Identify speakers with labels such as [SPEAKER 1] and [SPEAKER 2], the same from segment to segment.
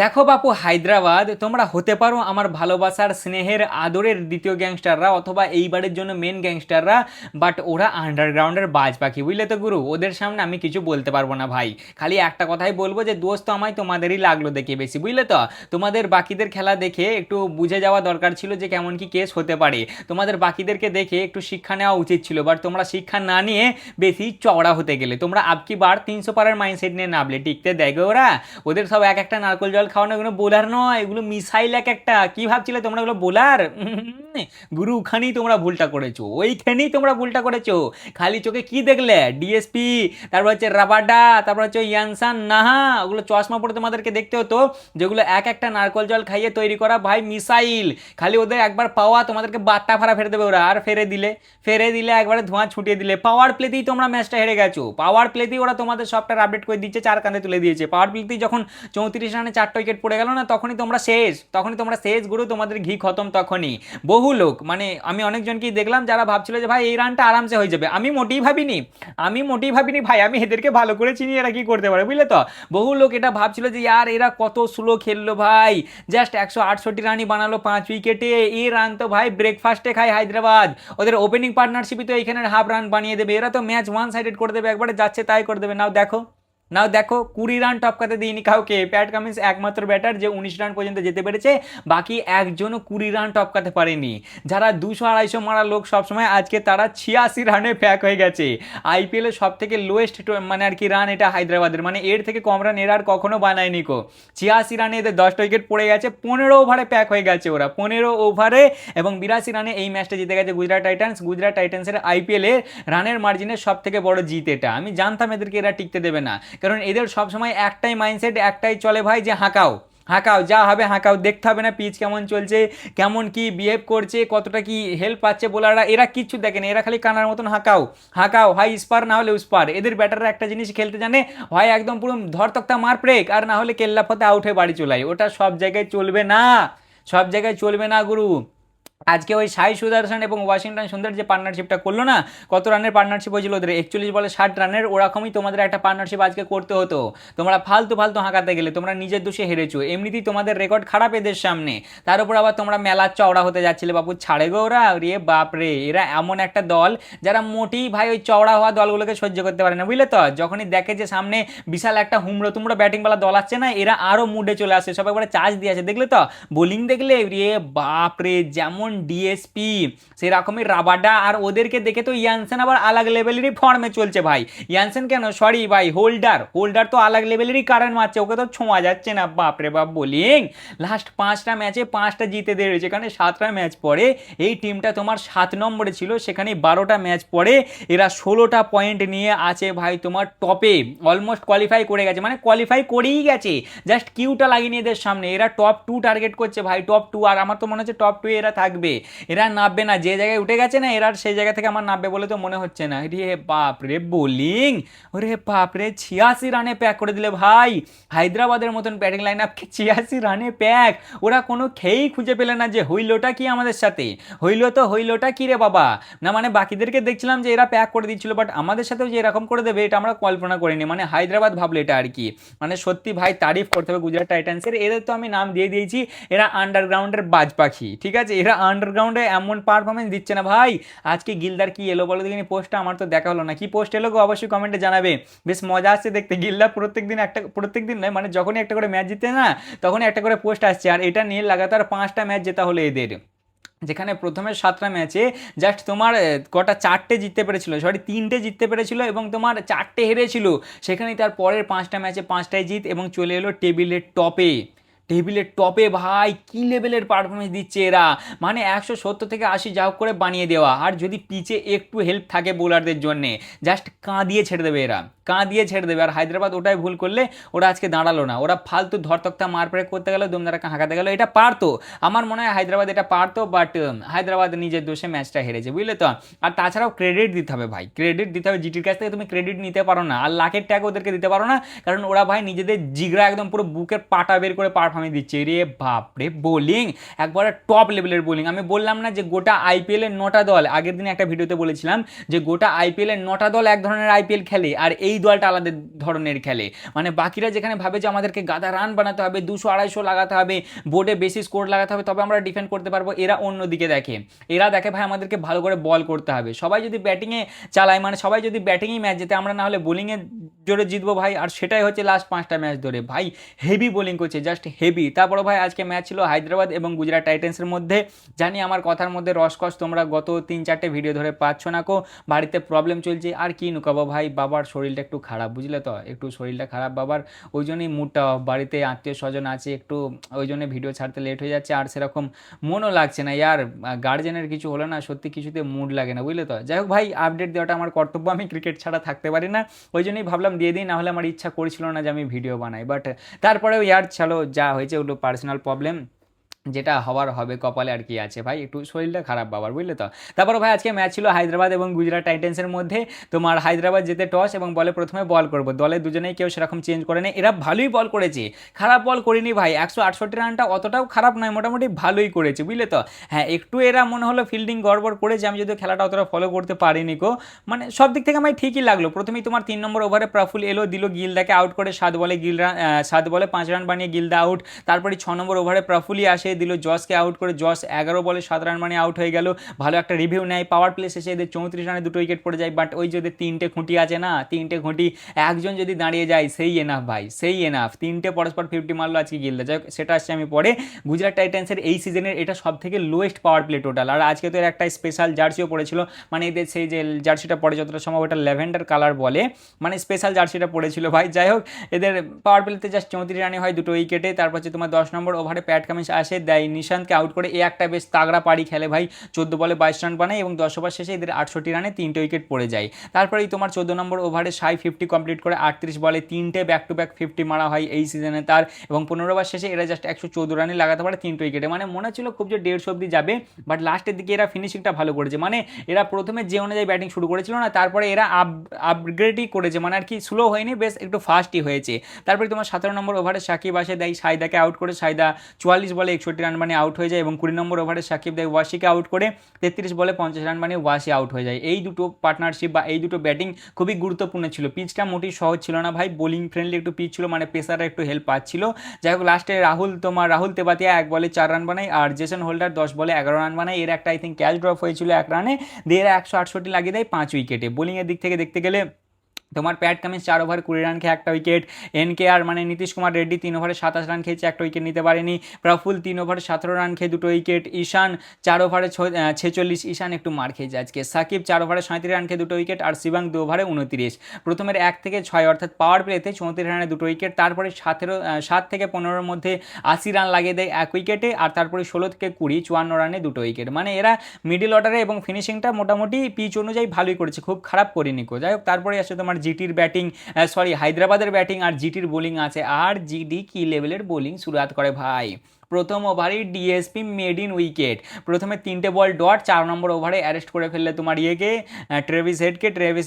[SPEAKER 1] দেখো বাপু, হায়দ্রাবাদ তোমরা হতে পারো আমার ভালোবাসার স্নেহের আদরের দ্বিতীয় গ্যাংস্টাররা অথবা এইবারের জন্য মেন গ্যাংস্টাররা, বাট ওরা আন্ডারগ্রাউন্ডের বাজ পাখি, বুঝলে তো গুরু। ওদের সামনে আমি কিছু বলতে পারবো না ভাই। খালি একটা কথাই বলবো যে দোস্ত আমায় তোমাদেরই লাগলো দেখে বেশি, বুঝলে তো। তোমাদের বাকিদের খেলা দেখে একটু বুঝে যাওয়া দরকার ছিল যে কেমন কি কেস হতে পারে। তোমাদের বাকিদেরকে দেখে একটু শিক্ষা নেওয়া উচিত ছিল, বাট তোমরা শিক্ষা না নিয়ে বেশি চওড়া হতে গেলে। তোমরা আবকি বার 300 পারের মাইন্ডসেট নিয়ে নামলে, টিকতে দেখবে ওরা। ওদের সব এক একটা নারকল জল খাওয়ানো, এগুলো বোলার নয়, এগুলো মিসাইল এক একটা। কি ভাবছিলে তোমরা এগুলো বোলার? গুরু, ওখানেই তোমরা ভুলটা করেছো, ওইখানেই তোমরা ভুলটা করেছো। খালি চোখে কি দেখলে? ডিএসপি, তারপর হচ্ছে রাবাডা, তারপর হচ্ছে ইয়ানসান নাহা, ওগুলো চশমা পরে তোমাদেরকে দেখতে হতো, যেগুলো এক একটা নারকল জল খাইয়ে তৈরি করা ভাই মিসাইল। খালি ওদের একবার পাওয়া তোমাদেরকে বাট্টা ফাড়া ফেরে দেবে ওরা, আর ফেরে দিলে একবারে ধোঁয়া ছুটিয়ে দিলে। পাওয়ার প্লেতেই তোমরা ম্যাচটা হেরে গেছো, পাওয়ার প্লেতেই ওরা তোমাদের সফটওয়্যার আপডেট করে দিচ্ছে, চার কাঁধে তুলে দিয়েছে। পাওয়ার প্লেতেই যখন 34 রানে 4টা উইকেট পড়ে গেল না, তখনই তোমরা শেষ গুরু, তোমাদের ঘি খতম তখনই। বহু লোক, মানে আমি অনেকজনকেই দেখলাম যারা ভাবছিল যে ভাই এই রানটা আরামসে হয়ে যাবে। আমি মোটেই ভাবিনি ভাই, আমি এদেরকে ভালো করে চিনি এরা কি করতে পারে, বুঝলে তো। বহু লোক এটা ভাবছিল যে ইয়ার এরা কত স্লো খেললো ভাই, জাস্ট 168 রানই বানালো 5 উইকেটে। এই রান তো ভাই ব্রেকফাস্টে খায় হায়দ্রাবাদ। ওদের ওপেনিং পার্টনারশিপই তো এইখানে হাফ রান বানিয়ে দেবে, এরা তো ম্যাচ ওয়ান সাইডেড করে দেবে, একবারে যাচ্ছে তাই করে দেবে। নাও দেখো 20 রান টপকাতে দিইনি কাউকে। প্যাট কামিন্স একমাত্র ব্যাটার যে 19 রান পর্যন্ত যেতে পেরেছে, বাকি একজনও 20 রান টপকাতে পারেনি। যারা 200-250 মারা লোক সবসময়, আজকে তারা 86 রানে প্যাক হয়ে গেছে। আইপিএলের সব থেকে লোয়েস্ট মানে আর কি রান এটা হায়দ্রাবাদের, মানে এর থেকে কম রান এরা আর কখনো বানায়নি কো। 86 রানে এদের 10টা উইকেট পড়ে গেছে, 15 ওভারে প্যাক হয়ে গেছে ওরা, 15 ওভারে। এবং 82 রানে এই ম্যাচটা জিতে গেছে গুজরাট টাইটান্সের আইপিএলে রানের মার্জিনের সব থেকে বড় জিত এটা। আমি জানতাম এদেরকে এরা টিকতে দেবে না, কারণ এদের সবসময় একটাই মাইন্ডসেট, একটাই চলে ভাই, যে হাঁকাও হাঁকাও, যা হবে হাঁকাও, দেখতে হবে না পিচ কেমন চলছে, কেমন কি বিহেভ করছে, কতটা কি হেল্প পাচ্ছে বোলাররা, এরা কিচ্ছু দেখে না। এরা খালি কানার মতন হাঁকাও হাঁকাও, হয় স্পার না হলে উস্পার। এদের ব্যাটাররা একটা জিনিস খেলতে জানে, হয় একদম পুরো ধরতক্তা মার ব্রেক, আর না হলে কেল্লা ফতে আউট হয়ে বাড়ি চলাই। ওটা সব জায়গায় চলবে না, সব জায়গায় চলবে না গুরু। আজকে ওই সাই সুদর্শন এবং ওয়াশিংটন সুন্দর যে পার্টনারশিপটা করলো না, কত রানের পার্টনারশিপ হয়েছিল ওদের? 41 বলে 60 রানের। ওরকমই তোমাদের একটা পার্টনারশিপ আজকে করতে হতো। তোমরা ফালতু ফালতু হাঁকাতে গেলে, তোমরা নিজের দোষে হেরেছো। এমনিতেই তোমাদের রেকর্ড খারাপ এদের সামনে, তার উপর আবার তোমরা মেলার চওড়া হতে যাচ্ছিলে। বাবু ছাড়ে গো ওরা, রে বাপ রে, এরা এমন একটা দল যারা মোটেই ভাই ওই চওড়া হওয়া দলগুলোকে সহ্য করতে পারে না, বুঝলে তো। যখনই দেখে যে সামনে বিশাল একটা হুমড়ো তুমড়ো ব্যাটিংওয়ালা দল আসছে না, এরা আরো মুডে চলে আসে, সব একবারে চার্জ দিয়ে আছে, দেখলে তো। বোলিং দেখলে রে বাপ রে, যেমন ডিএসপি সেরকমই রাবাডা। আর ওদেরকে দেখে তো ইয়ানসেন আবার আলাগ লেভেলেরই ফর্মে চলছে ভাই। ইয়ানসেন কেন, সরি ভাই, হোল্ডার তো আলাগ লেভেলেরই কারেন্ট মারছে, ওকে তো ছোঁয়া যাচ্ছে না। বাপরে বাপ বোলিং। লাস্ট 5টা ম্যাচে 5টা জিতে দিয়ে রয়েছে, এখানে 7টা ম্যাচ পরে এই টিমটা তোমার 7 নম্বরে ছিল, সেখানে 12টা ম্যাচ পরে এরা 16টা পয়েন্ট নিয়ে আছে ভাই তোমার টপে। অলমোস্ট কোয়ালিফাই করে গেছে, মানে কোয়ালিফাই করেই গেছে, জাস্ট কিউটা লাগিয়ে এদের সামনে। এরা টপ 2 টার্গেট করছে ভাই, টপ 2। আর আমার তো মনে হচ্ছে টপ 2 এরা থাকবে, এরা নামবে না। যে জায়গায় উঠে গেছে না, এরা সেই জায়গা থেকে আমার নামবে বলে তো মনে হচ্ছে না। রে বাপ রে বোলিং, ওরে বাপ রে, 86 রানে প্যাক করে দিলে ভাই। হায়দ্রাবাদের মতন ব্যাটিং লাইন আপকে 86 রানে প্যাক। ওরা কোনো খেয়েই খুঁজে পেলে না যে হইলোটা কি আমাদের সাথে, হইলোটা কি রে বাবা। না মানে বাকিদেরকে দেখছিলাম যে এরা প্যাক করে দিচ্ছিল, বাট আমাদের সাথেও যে এরকম করে দেবে এটা আমরা কল্পনা করিনি। মানে হায়দ্রাবাদ ভাবলো এটা আর কি। মানে সত্যি ভাই তারিফ করতে হবে গুজরাট টাইটান্সের। এদের তো আমি নাম দিয়ে দিয়েছি, এরা আন্ডারগ্রাউন্ডের বাজ পাখি, ঠিক আছে। এরা আন্ডারগ্রাউন্ডে এমন পারফরমেন্স দিচ্ছে না ভাই। আজকে গিলদার কি এলো বলো দেখিনি পোস্টটা, আমার তো দেখা হলো না। কি পোস্ট এলো গো, অবশ্যই কমেন্টে জানাবে। বেশ মজা আসছে দেখতে। গিলদার প্রত্যেক দিন নয়, মানে যখনই একটা করে ম্যাচ জিতে না, তখনই একটা করে পোস্ট আসছে। আর এটা নিয়ে লাগাতার 5টা ম্যাচ জেতা হলো এদের, যেখানে প্রথমে 7টা ম্যাচে জাস্ট তোমার কটা 4টে জিততে পেরেছিল, সরি 3টে জিততে পেরেছিল এবং তোমার 4টে হেরেছিল। সেখানেই তার পরের 5টা ম্যাচে 5টাই জিত এবং চলে এলো টেবিলের টপে ভাই। কি লেভেলের পারফরমেন্স দিচ্ছে এরা, মানে 170 থেকে 80 যা হোক করে বানিয়ে দেওয়া। আর যদি পিচে একটু হেল্প থাকে বোলারদের জন্যে, জাস্ট কাঁদিয়ে ছেড়ে দেবে এরা, কাঁদিয়ে ছেড়ে দেবে। আর হায়দ্রাবাদ ওটাই ভুল করলে ওরা আজকে দাঁড়ালো না। ওরা ফালতু ধরতক্তা মার প্রেক করতে গেল, দমদারা হাঁকাতে গেল। এটা পারতো, আমার মনে হয় হায়দ্রাবাদ এটা পারতো, বাট হায়দ্রাবাদ নিজের দোষে ম্যাচটা হেরেছে, বুঝলে তো। আর তাছাড়াও ক্রেডিট দিতে হবে ভাই, ক্রেডিট দিতে হবে। জিটির কাছ থেকে তুমি ক্রেডিট নিতে পারো না, আর লাখের ট্যাগ ওদেরকে দিতে পারো না, কারণ ওরা ভাই নিজেদের জিগরা একদম পুরো বুকের পাটা বের করে পারফরমেন্স পারফরমেন্স দিচ্ছে রে বাপরে, বোলিং একবারে টপ লেভেলের বোলিং। আমি বললাম না যে গোটা আইপিএলের 9টা দল, আগের দিন একটা ভিডিওতে বলেছিলাম যে গোটা আইপিএলের 9টা দল এক ধরনের আইপিএল খেলে আর এই দলটা আলাদা ধরনের খেলে। মানে বাকিরা যেখানে ভাবে যে আমাদেরকে গাদা রান বানাতে হবে, 200-250 লাগাতে হবে, বোর্ডে বেশি স্কোর লাগাতে হবে তবে আমরা ডিফেন্ড করতে পারবো, এরা অন্যদিকে দেখে। এরা দেখে ভাই আমাদেরকে ভালো করে বল করতে হবে। সবাই যদি ব্যাটিংয়ে চালায়, মানে সবাই যদি ব্যাটিংয়েই ম্যাচ জেতে, আমরা না হলে বোলিংয়ে জোরে জিতবো ভাই। আর সেটাই হচ্ছে লাস্ট 5টা ম্যাচ ধরে ভাই হেভি বোলিং করছে, জাস্ট হেভি। তারপরে ভাই আজকে ম্যাচ ছিল হায়দ্রাবাদ এবং গুজরাট টাইটেন্সের মধ্যে। জানি আমার কথার মধ্যে রসকস তোমরা গত 3-4টে ভিডিও ধরে পাচ্ছ না কো, বাড়িতে প্রবলেম চলছে আর কি নুকাবো ভাই, বাবার শরীরটা একটু খারাপ বুঝলে তো, একটু শরীরটা খারাপ বাবার, ওই জন্যই মুডটা অফ। বাড়িতে আত্মীয় স্বজন আছে একটু, ওই জন্য ভিডিও ছাড়তে লেট হয়ে যাচ্ছে। আর সেরকম মনও লাগছে না ইয়ার, গার্জেনের কিছু হলো না সত্যি কিছুতে মুড লাগে না বুঝলে তো। যাই হোক ভাই আপডেট দেওয়াটা আমার কর্তব্য, আমি ক্রিকেট ছাড়া থাকতে পারি না, ওই জন্যই ভাবলাম দিয়ে দিই, নাহলে আমার ইচ্ছা করেছিল না যে আমি ভিডিও বানাই। বাট তারপরেও ইয়ার চলো যা হয়েছে ওগুলো পার্সোনাল প্রবলেম, যেটা হওয়ার হবে কপালে, আর কি আছে ভাই, একটু শরীরটা খারাপ বাবার বুঝলে তো। তারপরে ভাই আজকে ম্যাচ ছিল হায়দ্রাবাদ এবং গুজরাট টাইটেন্সের মধ্যে। তোমার হায়দ্রাবাদ যেতে টস এবং বলে প্রথমে বল করবো, দলে দুজনেই কেউ সেরকম চেঞ্জ করেনি, এরা ভালোই বল করেছে, খারাপ বল করেনি ভাই। 168 রানটা অতটাও খারাপ নয়, মোটামুটি ভালোই করেছে বুঝলে তো। হ্যাঁ একটু এরা মনে হলো ফিল্ডিং গড়বড় করেছে, আমি যদি খেলাটা অতটা ফলো করতে পারিনি কো, মানে সব দিক থেকে আমার ঠিকই লাগলো। প্রথমেই তোমার 3 নম্বর ওভারে প্রফুল এলো, দিল গিলদাকে আউট করে 7 বলে 5 রান বানিয়ে গিলদা আউট। তারপরে 6 নম্বর ওভারে প্রফুলই আসে, দিল জসকে আউট করে, জস 11 বলে 7 রান মানে আউট হয়ে গেল, ভালো একটা রিভিউ নেয়। পাওয়ার প্লে শেষে এদের 34 রানে 2টো উইকেট পড়ে যায়। বাট ওই যদি 3টে খুঁটি আছে না, 3টে খুঁটি একজন যদি দাঁড়িয়ে যায় সেই এনাফ ভাই, সেই এনাফ। 3টে পরস্পর 50 মারলো আজকে গিলদা। যাই হোক সেটা আসছে আমি পরে। গুজরাট টাইটেন্সের এই সিজনের এটা সব থেকে লোয়েস্ট পাওয়ার প্লে টোটাল। আর আজকে তো এর একটা স্পেশাল জার্সিও পড়েছিল, মানে এদের সেই যে জার্সিটা পড়ে যতটা সম্ভব ওটা ল্যাভেন্ডার কালার বলে, মানে স্পেশাল জার্সিটা পড়েছিল ভাই। যাই হোক এদের পাওয়ার প্লেতে জাস্ট 34 রানে হয় 2টো উইকেটে। তারপর হচ্ছে তোমার 10 নম্বর ওভারে প্যাট কামিন্স আসে, দেয় নিশান্তকে আউট করে, এ একটা বেশ তাগড়া পাড়ি খেলে ভাই, 14 বলে 22 রান বানায় এবং 10 ওভার শেষে এদের 68 রানে 3টে উইকেট পড়ে যায়। তারপরেই তোমার 14 নম্বর ওভারে সাই 50 কমপ্লিট করে 38 বলে 3টে ব্যাক টু ব্যাক 50 মারা হয় এই সিজনে তার, এবং 15 ওভার শেষে এরা জাস্ট 114 রানে লাগাতে পারে 3টে উইকেটে। মানে মনে ছিল খুব যে 150 অব্দি যাবে, বাট লাস্টের দিকে এরা ফিনিশিংটা ভালো করেছে। মানে এরা প্রথমে যে অনুযায়ী ব্যাটিং শুরু করেছিল না, তারপরে এরা আপগ্রেডই করেছে, মানে আর কি স্লো হয়নি, বেশ একটু ফাস্টই হয়েছে। তারপরে তোমার 17 নম্বর ওভারে সাকিব আসে, দেয় সাইদাকে আউট করে, সাইদা 44 বলে 61 রান মানে আউট হয়ে যায়, এবং 20 নম্বর ওভারে সাকিব দেয় ওয়াসিকে আউট করে, 33 বলে 50 রান মানে ওয়াসি আউট হয়ে যায়। এই দুটো পার্টনারশিপ বা এই দুটো ব্যাটিং খুবই গুরুত্বপূর্ণ ছিল। পিচটা মোটেই সহজ ছিল না ভাই, বোলিং ফ্রেন্ডলি একটু পিচ ছিল, মানে পেসাররা একটু হেল্প পাচ্ছিল। যাই হোক লাস্টে রাহুল তেবাতিয়া 1 বলে 4 রান বানায়, আর জেসন হোল্ডার 10 বলে 11 রান বানায়। এর একটা আই থিঙ্ক ক্যাচ ড্রপ হয়েছিল 1 রানে, দিয়ে এরা 168 লাগিয়ে দেয় 5 উইকেটে। বোলিংয়ের দিক থেকে দেখতে গেলে তোমার প্যাট কামিন্স 4 ওভার 20 রান খেয়ে একটা উইকেট, NKR মানে নীতিশ কুমার রেড্ডি 3 ওভারে 27 রান খেয়েছে, একটা উইকেট নিতে পারেনি। প্রফুল 3 ওভারে 17 রান খেয়ে 2টো উইকেট। ঈশান 4 ওভারে 46, ঈশান একটু মার খেয়েছে আজকে। সাকিব 4 ওভারে 37 রান খেয়ে 2টো উইকেট, আর শিবাং 2 ওভারে 29। প্রথমের 1 থেকে 6 অর্থাৎ পাওয়ার প্লেতে 34 রানে 2টো উইকেট, তারপরে 7 থেকে 15-এর মধ্যে 80 রান লাগিয়ে দেয় 1 উইকেটে, আর তারপরে 16 থেকে 20 54 রানে 2টো উইকেট। মানে এরা মিডিল অর্ডারে এবং ফিনিশিংটা মোটামুটি পিচ অনুযায়ী ভালোই করেছে, খুব খারাপ করেনি কো। যাই হোক তারপরে আসে তোমার জিটির ব্যাটিং, হায়দ্রাবাদের ব্যাটিং আর জিটির বোলিং আছে। আর জিডি কি লেভেলের বোলিং শুরুয়াত করে ভাই, প্রথম ওভারেই ডিএসপি মেড ইন উইকেট, প্রথমে 3টে বল ডট, 4 নম্বর ওভারে অ্যারেস্ট করে ফেললে তোমার ট্রেভিস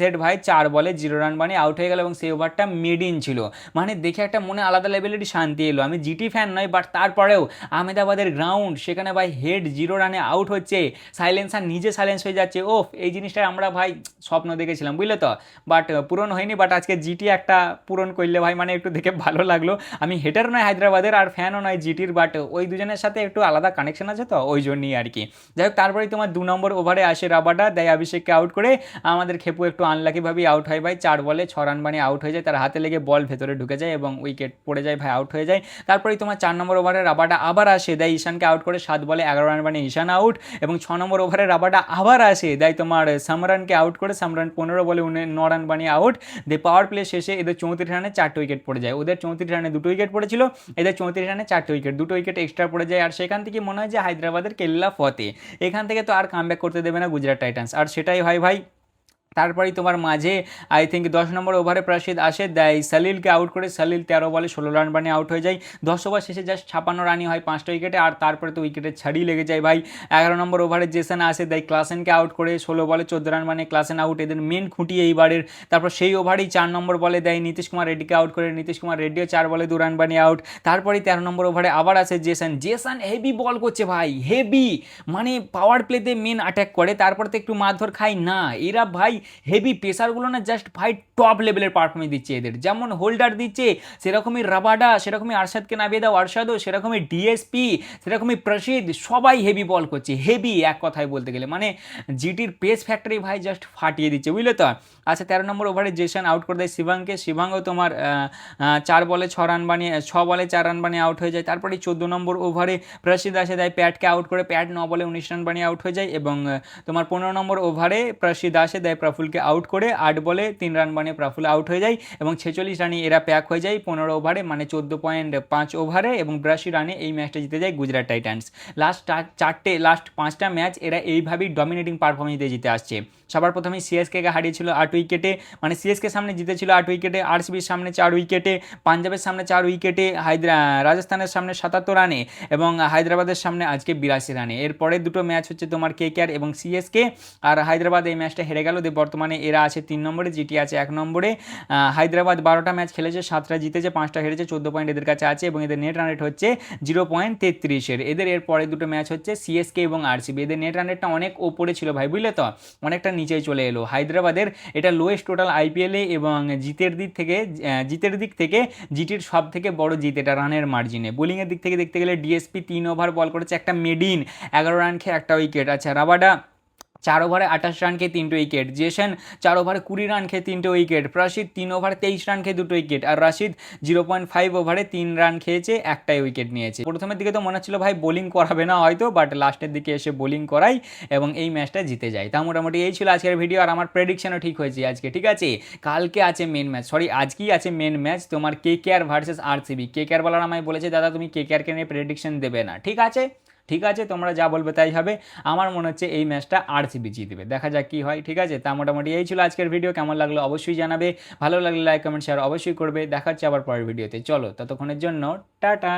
[SPEAKER 1] হেড ভাই 4 বলে 0 রান বানিয়ে আউট হয়ে গেল, এবং সেই ওভারটা মেড ইন ছিল। মানে দেখে একটা মনে আলাদা লেভেলেরই শান্তি এলো। আমি জিটি ফ্যান নয়, বাট তারপরেও আহমেদাবাদের গ্রাউন্ড, সেখানে ভাই হেড 0 রানে আউট হচ্ছে, সাইলেন্সার নিজে সাইলেন্স হয়ে যাচ্ছে, ওফ এই জিনিসটা আমরা ভাই স্বপ্ন দেখেছিলাম বুঝলে তো, বাট পূরণ হয়নি। বাট আজকে জিটি একটা পূরণ করলে ভাই মানে একটু দেখে ভালো লাগলো। আমি হেটার নয় হায়দ্রাবাদের আর ফ্যানও নয় জিটির, বাট ওই দুজনের সাথে একটু আলাদা কানেকশন আছে তো ওই জন্যই আর কি। যাই হোক তারপরেই তোমার 2 নম্বর ওভারে আসে রাবাডা, দেয় অভিষেককে আউট করে, আমাদের খেপু একটু আনলাকিভাবেই আউট হয় ভাই, 4 বলে 6 রান বানিয়ে আউট হয়ে যায়, তার হাতে লেগে বল ভেতরে ঢুকে যায় এবং উইকেট পড়ে যায় ভাই, আউট হয়ে যায়। তারপরেই তোমার 4 নম্বর ওভারে রাবাডা আবার আসে, দেয় ঈশানকে আউট করে, 7 বলে 11 রান বানিয়ে ঈশান আউট, এবং 6 নম্বর ওভারে রাবাডা আবার আসে, দেয় তোমার সামরানকে আউট করে, সামরান 15 বলে 9 রান বানিয়ে আউট। দিয়ে পাওয়ার প্লে শেষে এদের 34 রানে 4টে উইকেট পড়ে যায়, ওদের 34 রানে 2টো উইকেট পড়েছিল, এদের 34 রানে 4টে উইকেট, 2টো উইকেট এক্সট্রা পড়ে যায়। আর সেখান থেকে মনে হয় যে হায়দ্রাবাদের কেল্লা ফতে, এখান থেকে তো আর কামব্যাক করতে দেবে না গুজরাট টাইটান্স, আর সেটাই হয় ভাই। তারপরেই তোমার মাঝে আই থিঙ্ক 10 নম্বর ওভারে প্রাসিদ আসে, দেয় সালিলকে আউট করে। সালিল 13 বলে 16 রান বানিয়ে আউট হয়ে যায়। 10 ওভার শেষে জাস্ট 56 রানই হয় 5টা উইকেটে, আর তারপরে তো উইকেটে ছাড়িয়ে লেগে যায় ভাই। 11 নম্বর ওভারে জেসন আসে, দেয় ক্লাসেনকে আউট করে। 16 বলে 14 রান বানিয়ে ক্লাসেন আউট, এদের মেন খুঁটি এইবারের। তারপর সেই ওভারেই 4 নম্বর বলে দেয় নীতিশ কুমার রেড্ডিকে আউট করে। নীতিশ কুমার রেড্ডিও 4 বলে 2 রান বানিয়ে আউট। তারপরেই 13 নম্বর ওভারে আবার আসে জেসন। জেসন হেভি বল করছে ভাই, হেভি, মানে পাওয়ার প্লেতে মেন অ্যাটাক করে, তারপর তো একটু মারধর খাই না এরা ভাই। হেভি পেসারগুলো না জাস্ট ভাই টপ লেভেলের পারফরমেন্স দিচ্ছে এদের, যেমন হোল্ডার দিচ্ছে সেরকমই রাবাডা, সেরকমই আরশাদকে নামিয়ে দাও আরশাদও, সেরকমই ডিএসপি, সেরকমই প্রসিদ, সবাই হেভি বল করছে, হেভি এক কথায় বলতে গেলে মানে জিটির পেস ফ্যাক্টরি ভাই জাস্ট ফাটিয়ে দিচ্ছে, বুঝলে তো। আচ্ছা 13 নম্বর ওভারে জেসন আউট করে দেয় শিবাংকে। শিবাংও তোমার 4 বলে 6 রান বানিয়ে 6 বলে 4 রান বানিয়ে আউট হয়ে যায়। তারপরে 14 নম্বর ওভারে প্রসিদ আসে, দেয় প্যাটকে আউট করে। প্যাট 9 বলে 19 রান বানিয়ে আউট হয়ে যায়। এবং তোমার 15 নম্বর ওভারে প্রসিদ আসে, দেয় প্রফুলকে আউট করে। 8 বলে 3 রান বানিয়ে প্রফুল আউট হয়ে যায় এবং 46 রানে এরা প্যাক হয়ে যায় 15 ওভারে, মানে 14.5 ওভারে, এবং 82 রানে এই ম্যাচটা জিতে যায় গুজরাট টাইটান্স। লাস্ট 5টা ম্যাচ এরা এইভাবেই ডমিনেটিং পারফরমেন্স দিয়ে জিতে আসছে। সবার প্রথমে সিএসকেকে হারিয়েছিল 8 উইকেটে, মানে সিএসকে সামনে জিতেছিল 8 উইকেটে, আরসিবির সামনে 4 উইকেটে, পাঞ্জাবের সামনে 4 উইকেটে, রাজস্থানের সামনে 77 রানে, এবং হায়দ্রাবাদের সামনে আজকে 82 রানে। এরপরের দুটো ম্যাচ হচ্ছে তোমার কেকেআর এবং সিএসকে, আর হায়দ্রাবাদ এই ম্যাচটা হেরে গেল। বর্তমানে এরা আছে 3 নম্বরে, জিটি আছে 1 নম্বরে। হায়দ্রাবাদ 12টা ম্যাচ খেলেছে, 7টা জিতেছে, 5টা হেরেছে, 14 পয়েন্ট এদের কাছে আছে, এবং এদের নেট রান রেট হচ্ছে 0.33-এর। এদের এর পরে দুটো ম্যাচ হচ্ছে সিএসকে এবং আরসিবি, এদের নেট রান রেটটা অনেক ওপরে ছিল ভাই, বুঝলে তো, অনেকটা নিচেই চলে এলো। হায়দ্রাবাদের এটা লোয়েস্ট টোটাল আইপিএলে, এবং জিতের দিক থেকে জিটির সব থেকে বড় জিত এটা রানের মার্জিনে। বোলিংয়ের দিক থেকে দেখতে গেলে ডিএসপি 3 ওভার বল করেছে, একটা মেডিন, 11 রান খেয়ে একটা উইকেট। আচ্ছা রাবাডা 4 ওভারে 28 রান খেয়ে 3টে উইকেট। জেসন 4 ওভারে 20 রান খেয়ে 3টে উইকেট। প্রসিদ 3 ওভারে 23 রান খেয়ে 2টো উইকেট। আর রাশিদ 0.5 ওভারে 3 রান খেয়েছে, একটাই উইকেট নিয়েছে। প্রথমের দিকে তো মনে হচ্ছিল ভাই বোলিং করাবে না হয়তো, বাট লাস্টের দিকে এসে বোলিং করাই এবং এই ম্যাচটা জিতে যায়। তা মোটামুটি এই ছিল আজকের ভিডিও, আর আমার প্রেডিকশনও ঠিক হয়েছে আজকে, ঠিক আছে। কালকে আছে মেন ম্যাচ, আজকেই আছে মেন ম্যাচ তোমার কেকেআর ভার্সেস আরসিবি। কেকেআর বলার আমায় বলেছে দাদা তুমি কেকেআরকে নিয়ে প্রেডিকশন দেবে না, ঠিক আছে, ঠিক আছে, তোমরা যা বলবে তাই হবে। আমার মনে হচ্ছে এই ম্যাচটা আরসিবি জিতবে, দেখা যাক কি হয়, ঠিক আছে। তা মোটামুটি এই ছিল আজকের ভিডিও, কেমন লাগলো অবশ্যই জানাবে, ভালো লাগলে লাইক কমেন্ট শেয়ার অবশ্যই করবে। দেখা হচ্ছে আবার পরের ভিডিওতে, চলো ততক্ষণের জন্য টাটা।